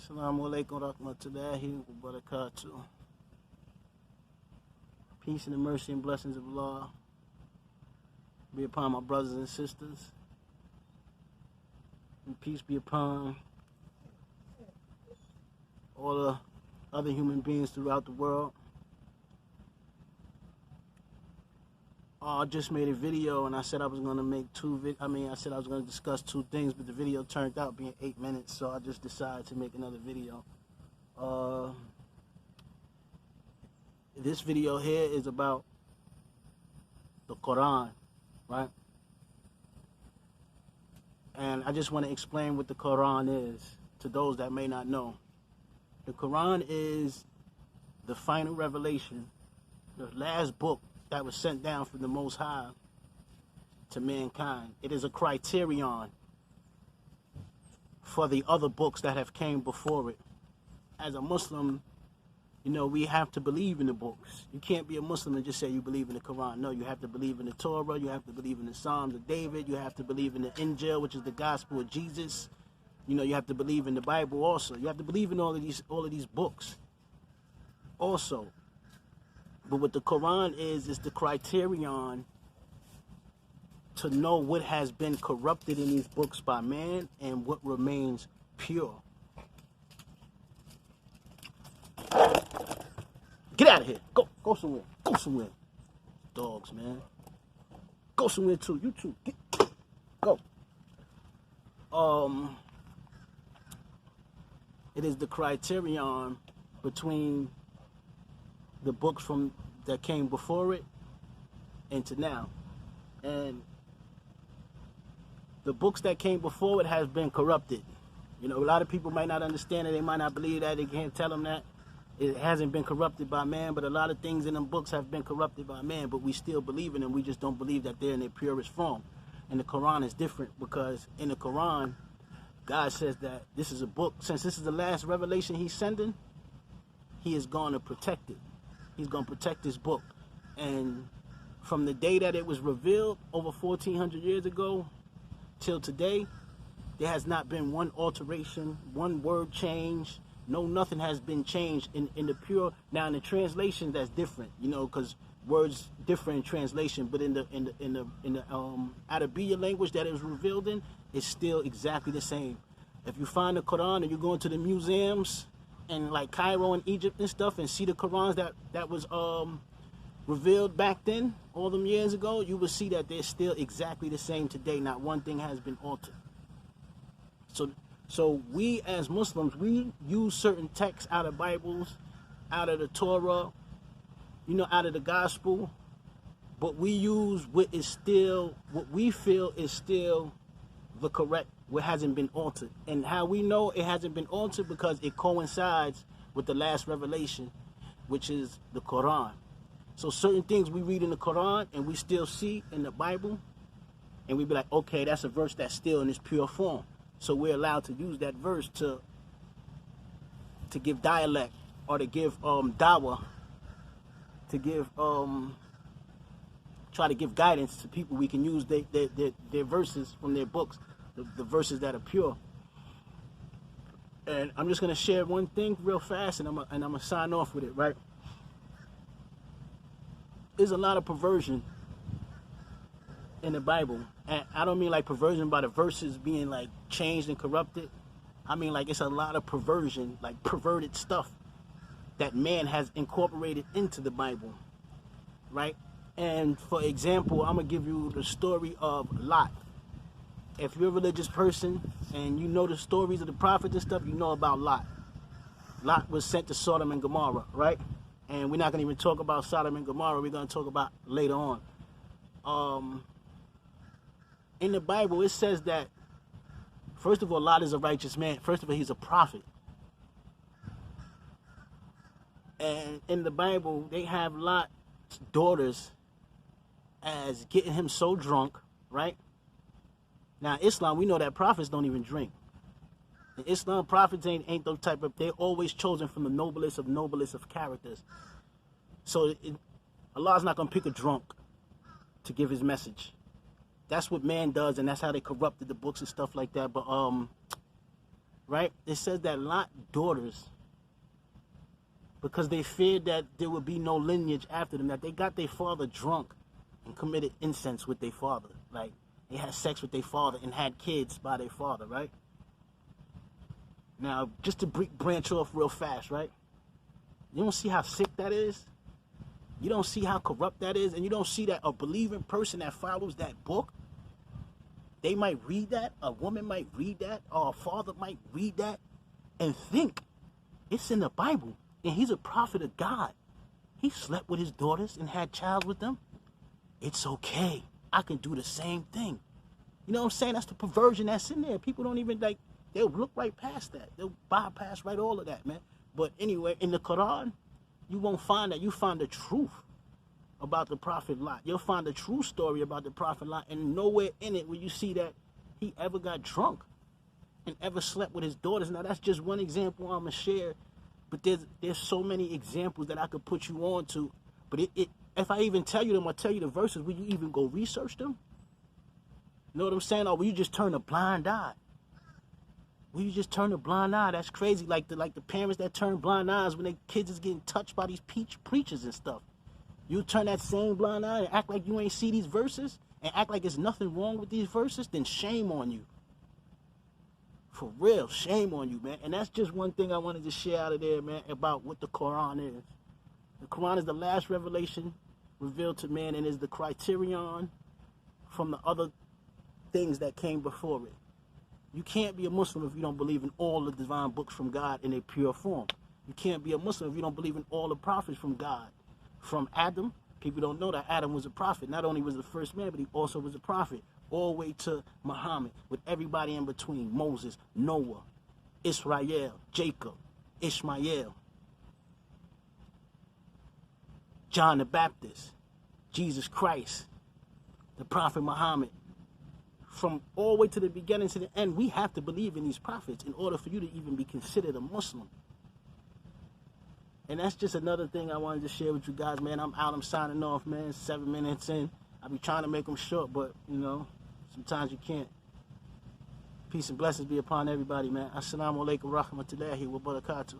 Assalamu alaikum rahmatullahi wa barakatuh. Peace and the mercy and blessings of Allah be upon my brothers and sisters. And peace be upon all the other human beings throughout the world. I just made a video and I said I was going to make I said I was going to discuss two things, but the video turned out being 8 minutes, so I just decided to make another video. This video here is about the Quran, right? And I just want to explain what the Quran is to those that may not know. The Quran is the final revelation, the last book that was sent down from the Most High to mankind. It is a criterion for the other books that have came before it. As a Muslim, you know, we have to believe in the books. You can't be a Muslim and just say you believe in the Quran. No, you have to believe in the Torah, you have to believe in the Psalms of David, you have to believe in the Injil, which is the gospel of Jesus. You know, you have to believe in the Bible also. You have to believe in all of these books also. But what the Quran is the criterion to know what has been corrupted in these books by man and what remains pure. Get out of here. Go somewhere. Go somewhere. Dogs, man. Go somewhere too. You too. Go. It is the criterion between the books that came before it and to now. And the books that came before it has been corrupted. You know, a lot of people might not understand it. They might not believe that. They can't tell them that. It hasn't been corrupted by man, but a lot of things in them books have been corrupted by man, but we still believe in them. We just don't believe that they're in their purest form. And the Quran is different because in the Quran, God says that this is a book. Since this is the last revelation he's sending, he is going to protect it. He's going to protect this book. And from the day that it was revealed over 1,400 years ago till today, there has not been one alteration, one word change. No, nothing has been changed in the pure. Now in the translation, that's different, you know, because words differ in translation. But in the Arabic language that it was revealed in, it's still exactly the same. If you find the Quran and you go into the museums and like Cairo and Egypt and stuff and see the Qurans that was revealed back then, all them years ago, you will see that they're still exactly the same today. Not one thing has been altered. So we as Muslims, we use certain texts out of Bibles, out of the Torah, you know, out of the gospel, but we use what we feel is still the correct, what hasn't been altered. And how we know it hasn't been altered because it coincides with the last revelation, which is the Quran. So certain things we read in the Quran and we still see in the Bible, and we be like, okay, that's a verse that's still in its pure form. So we're allowed to use that verse to give dialect or to give dawah, to give try to give guidance to people. We can use their verses from their books, the verses that are pure. And I'm just gonna share one thing real fast, and I'm gonna sign off with it. Right? There's a lot of perversion in the Bible, and I don't mean like perversion by the verses being like changed and corrupted. I mean like it's a lot of perversion, like perverted stuff that man has incorporated into the Bible, right? And for example, I'm gonna give you the story of Lot. If you're a religious person and you know the stories of the prophets and stuff, you know about Lot. Lot was sent to Sodom and Gomorrah, right? And we're not gonna even talk about Sodom and Gomorrah. We're gonna talk about later on. In the Bible, it says that, first of all, Lot is a righteous man. First of all, he's a prophet. And in the Bible, they have Lot's daughters as getting him so drunk, right? Now, Islam, we know that prophets don't even drink. In Islam, prophets ain't those type of, they're always chosen from the noblest of characters. So Allah's not going to pick a drunk to give his message. That's what man does, and that's how they corrupted the books and stuff like that. But right? It says that Lot's daughters, because they feared that there would be no lineage after them, that they got their father drunk and committed incest with their father. Like, they had sex with their father and had kids by their father, right? Now, just to branch off real fast, right? You don't see how sick that is? You don't see how corrupt that is? And you don't see that a believing person that follows that book, they might read that, a woman might read that, or a father might read that and think it's in the Bible and he's a prophet of God. He slept with his daughters and had child with them. It's okay. I can do the same thing. You know what I'm saying? That's the perversion that's in there. People don't even like, they'll look right past that. They'll bypass right all of that, man. But anyway, in the Quran, you won't find that. You find the truth about the prophet Lot. You'll find the true story about the prophet Lot, and nowhere in it will you see that he ever got drunk and ever slept with his daughters. Now, that's just one example I'm going to share, but there's so many examples that I could put you on to. But if I even tell you them or tell you the verses, will you even go research them? You know what I'm saying? Or will you just turn a blind eye? Will you just turn a blind eye? That's crazy. Like the parents that turn blind eyes when their kids is getting touched by these preachers and stuff. You turn that same blind eye and act like you ain't see these verses and act like there's nothing wrong with these verses, then shame on you. For real, shame on you, man. And that's just one thing I wanted to share out of there, man, about what the Quran is. The Quran is the last revelation revealed to man and is the criterion from the other things that came before it. You can't be a Muslim if you don't believe in all the divine books from God in a pure form. You can't be a Muslim if you don't believe in all the prophets from God. From Adam, people don't know that Adam was a prophet. Not only was the first man, but he also was a prophet. All the way to Muhammad, with everybody in between. Moses, Noah, Israel, Jacob, Ishmael, John the Baptist, Jesus Christ, the prophet Muhammad. From all the way to the beginning to the end, we have to believe in these prophets in order for you to even be considered a Muslim. And that's just another thing I wanted to share with you guys, man. I'm out. I'm signing off, man. 7 minutes in. I be trying to make them short, but, you know, sometimes you can't. Peace and blessings be upon everybody, man. Assalamu alaikum rahmatullahi wa barakatuh.